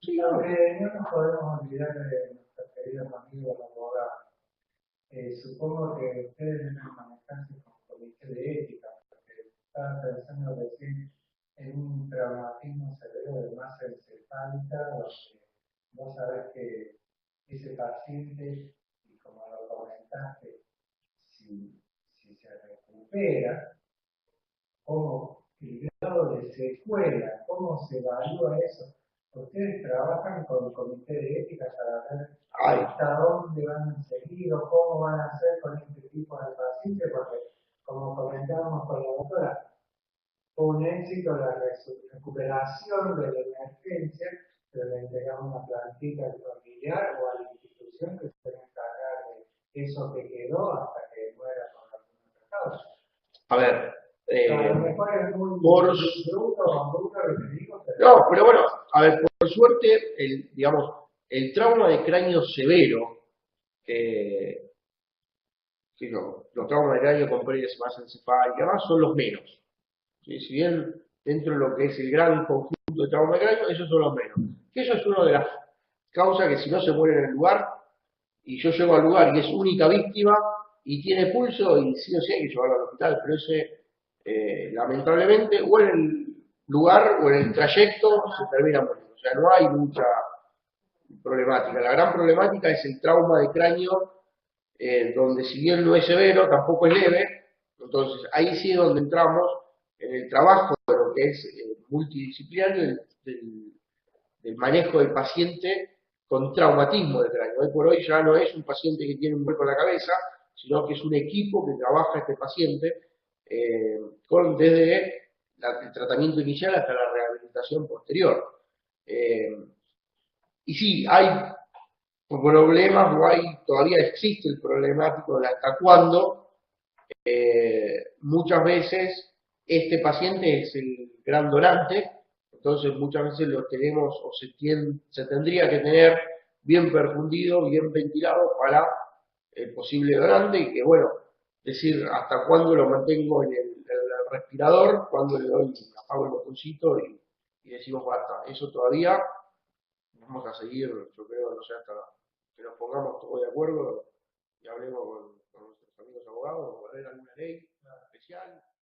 Sí, lo que no nos podemos olvidar de nuestros queridos amigos abogados. Supongo que ustedes deben manejarse con comité de ética, porque estaba pensando recién en un traumatismo severo de masa encefálica, donde vos sabés que ese paciente, y como lo comentaste, si se recupera, ¿cómo el grado de secuela, cómo se evalúa eso? Ustedes trabajan con el comité de ética para ver hasta dónde van a seguir o cómo van a hacer con este tipo de pacientes, porque como comentábamos con la doctora, fue un éxito la recuperación de la emergencia, pero le entregamos una plantita al familiar o a la institución que se va a encargar de eso que quedó hasta que muera por alguna otra causa. A ver, a lo mejor es muy bruto lo que digo, pero... No, pero bueno, a ver, por suerte, el trauma de cráneo severo, los traumas de cráneo con pérdidas de masa encefálica, además son los menos. ¿Sí? Si bien dentro de lo que es el gran conjunto de trauma de cráneo, esos son los menos. Que eso es una de las causas que si no se muere en el lugar, y yo llego al lugar y es única víctima, y tiene pulso, y sí o sí hay que llevarlo al hospital, pero ese, lamentablemente, o en el lugar o en el trayecto se termina muriendo. O sea, no hay mucha problemática. La gran problemática es el trauma de cráneo, donde si bien no es severo, tampoco es leve. Entonces, ahí sí es donde entramos en el trabajo de lo que es multidisciplinario del manejo del paciente con traumatismo de cráneo. Hoy por hoy ya no es un paciente que tiene un golpe en la cabeza, sino que es un equipo que trabaja este paciente desde el tratamiento inicial hasta la rehabilitación posterior. Y sí, hay problemas, todavía existe el problemático de hasta cuándo. Muchas veces este paciente es el gran donante, entonces muchas veces lo tenemos o se tendría que tener bien perfundido, bien ventilado para el posible donante y que bueno, decir hasta cuándo lo mantengo en el respirador, cuándo le doy, apago el botoncito y decimos basta. Eso todavía vamos a seguir, yo creo, no sé, hasta que nos pongamos todos de acuerdo y hablemos con nuestros amigos abogados o ver alguna ley especial.